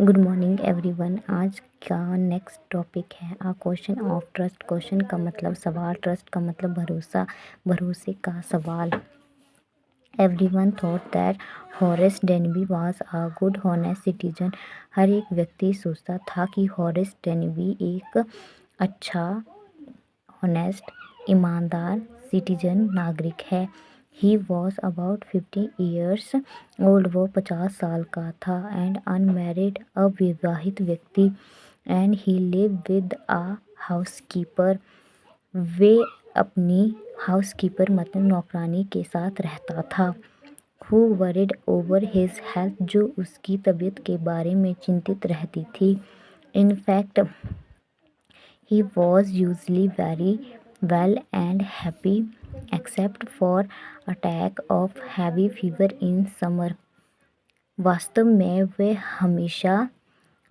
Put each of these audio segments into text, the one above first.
Good morning everyone. आज का next topic है आ क्वेश्चन ऑफ ट्रस्ट। क्वेश्चन का मतलब सवाल, ट्रस्ट का मतलब भरोसा, भरोसे का सवाल। Everyone thought that Horace Denby was a good honest citizen. हर एक व्यक्ति सोचता था कि हॉरेस डेनबी एक अच्छा, ऑनेस्ट, ईमानदार सिटीजन नागरिक है। He was about 50 years old. वो 50 साल का था। एंड अनमैरिड, अविवाहित व्यक्ति। And he live with a housekeeper. वे अपनी हाउसकीपर मतलब नौकरानी के साथ रहता था। Who worried over his health, जो उसकी तबीयत के बारे में चिंतित रहती थी। In fact he was usually very well and happy except for attack of heavy fever in summer। वास्तव में वह हमेशा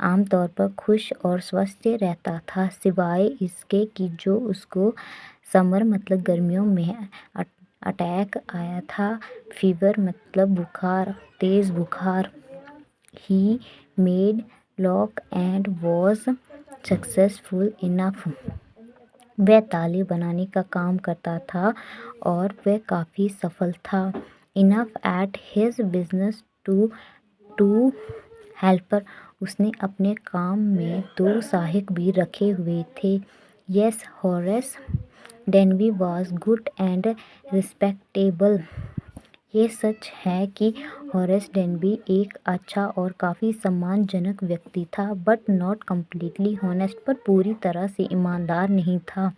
आमतौर पर खुश और स्वस्थ रहता था, सिवाय इसके कि जो उसको समर मतलब गर्मियों में अटैक आया था। फीवर मतलब बुखार, तेज़ बुखार। He made lock and was successful enough. वह ताले बनाने का काम करता था और वह काफ़ी सफल था। Enough at his business to helper. उसने अपने काम में 2 सहायक भी रखे हुए थे। Yes, Horace Denby was good and respectable. ये सच है कि हॉरेस डेनबी एक अच्छा और काफ़ी सम्मानजनक व्यक्ति था, बट नॉट कम्प्लीटली हॉनेस्ट, पर पूरी तरह से ईमानदार नहीं था।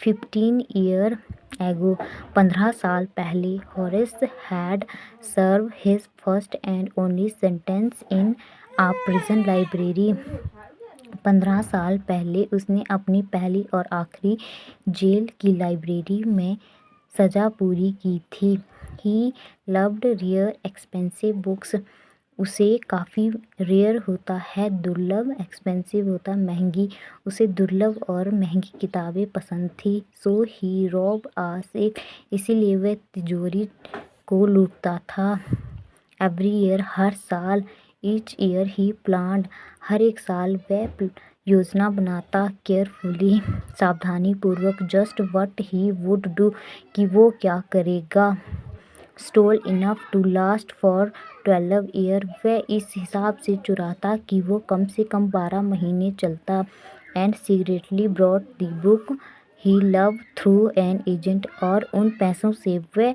15 years ago, 15 साल पहले, Horace had serve his first and only sentence in a prison library. 15 साल पहले उसने अपनी पहली और आखिरी जेल की लाइब्रेरी में सज़ा पूरी की थी। He loved rare expensive books. उसे काफ़ी रेयर होता है दुर्लभ, एक्सपेंसिव होता महंगी। उसे दुर्लभ और महंगी किताबें पसंद थी। सो ही रॉब आ सेफ। इसीलिए वह तिजोरी को लूटता था। एवरी ईयर, हर साल। Each year he planned. हर एक साल वह योजना बनाता। केयरफुली, सावधानी पूर्वक। Just what he would do, कि वो क्या करेगा। Stole enough to last for 12 year. वह इस हिसाब से चुराता कि वो कम से कम 12 महीने चलता। And secretly brought the book he love through an agent. और उन पैसों से वह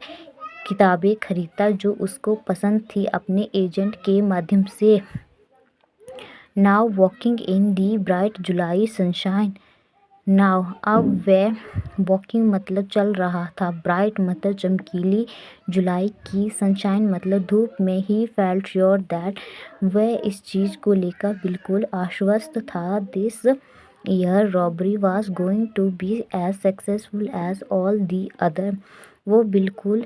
किताबें खरीदता जो उसको पसंद थी, अपने एजेंट के माध्यम से। Now walking in the bright July sunshine. Now, अब वह वॉकिंग मतलब चल रहा था, ब्राइट मतलब चमकीली जुलाई की, सनशाइन मतलब धूप में। ही फेल्ट श्योर दैट, वह इस चीज़ को लेकर बिल्कुल आश्वस्त था, this year robbery was going to be as successful as all the other. वो बिल्कुल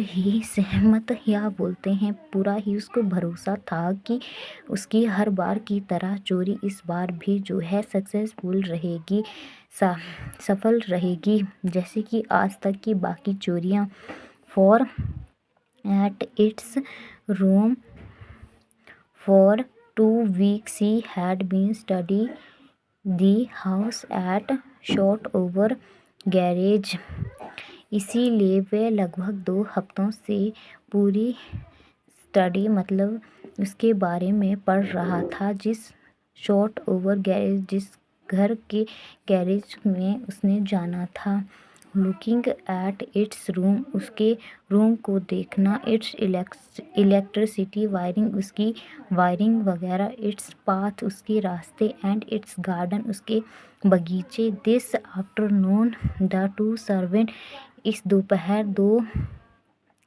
ही सहमत, या बोलते हैं पूरा ही उसको भरोसा था कि उसकी हर बार की तरह चोरी इस बार भी जो है सक्सेसफुल रहेगी, सफल रहेगी, जैसे कि आज तक की बाकी चोरियां। For at its room for 2 weeks he had been study the house at short over garage. इसीलिए वह लगभग 2 हफ्तों से पूरी स्टडी मतलब उसके बारे में पढ़ रहा था, जिस शॉर्ट ओवर गैरेज, जिस घर के गैरेज में उसने जाना था। लुकिंग एट इट्स रूम, उसके रूम को देखना। इट्स इलेक्ट्रिसिटी वायरिंग, उसकी वायरिंग वगैरह। इट्स पाथ, उसके रास्ते। एंड इट्स गार्डन, उसके बगीचे। दिस आफ्टरनून द 2 सर्वेंट, इस दोपहर 2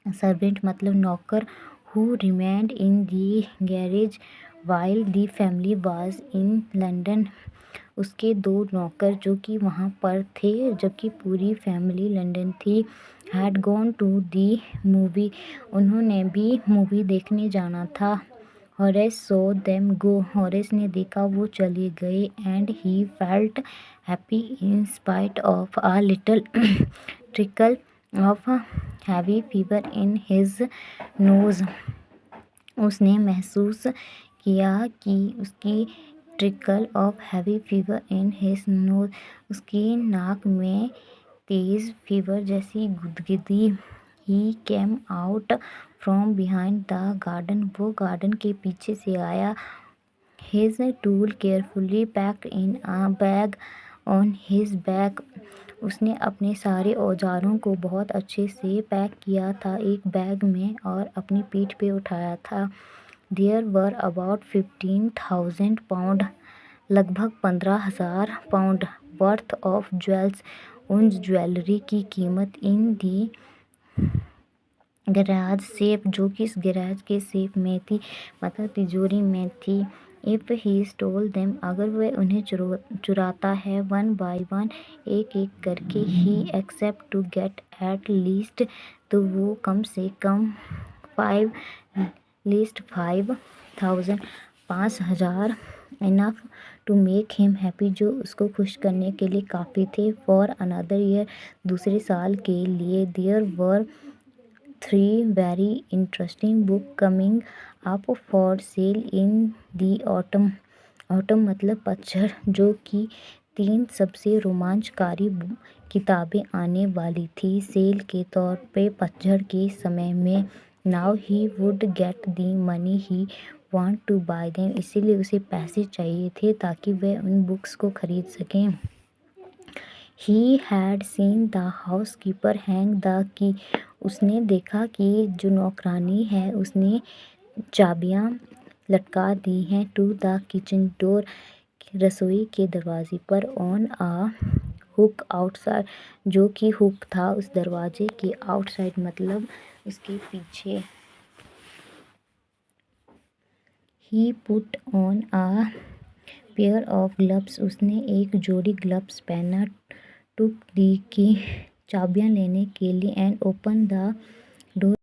सर्वेंट मतलब नौकर, who remained in the garage while the family was in London. उसके 2 नौकर जो कि वहाँ पर थे जबकि पूरी फैमिली लंदन थी। Had gone to the movie, उन्होंने भी मूवी देखने जाना था। Horace saw them go, Horace ने देखा वो चले गए। And he felt happy in spite of a little trickle of heavy fever in his nose. उसने महसूस किया कि उसकी trickle of heavy fever in his nose, उसकी नाक में तेज फीवर जैसी गुदगुदी। He came out from behind the garden, वो गार्डन के पीछे से आया। His tool carefully packed in a bag on his back, उसने अपने सारे औजारों को बहुत अच्छे से पैक किया था एक बैग में और अपनी पीठ पे उठाया था। देयर वर अबाउट 15,000 पाउंड, लगभग 15,000 पाउंड वर्थ ऑफ ज्वेल्स, उन ज्वेलरी की कीमत इन दी गैराज सेफ, जो कि इस गैराज के सेफ में थी, मतलब तिजोरी में थी। इफ़ ही स्टोल देम, अगर वह उन्हें चुराता है, वन बाय वन, एक एक करके, he accept to get at least, तो वो कम से कम 5,000, 5,000 enough to make him happy, जो उसको खुश करने के लिए काफ़ी थे। फॉर अनदर ईयर, दूसरे साल के लिए। There were 3 very interesting book coming up for sale in the autumn, autumn मतलब पतझड़, जो कि 3 सबसे रोमांचकारी किताबें आने वाली थी सेल के तौर पे पतझड़ के समय में। Now he would get the money he want to buy them, इसीलिए उसे पैसे चाहिए थे ताकि वह उन बुक्स को खरीद सकें। He had seen the house keeper hang the key, उसने देखा कि जो नौकरानी है उसने चाबियां लटका दी हैं टू द किचन डोर, रसोई के दरवाजे पर, ऑन आ हुक आउटसाइड, जो कि हुक था उस दरवाजे के आउटसाइड मतलब उसके पीछे। He put on a pair of gloves, उसने एक जोड़ी ग्लव्स पहना। टुक दी की, चाबियां लेने के लिए, एंड ओपन द डोर,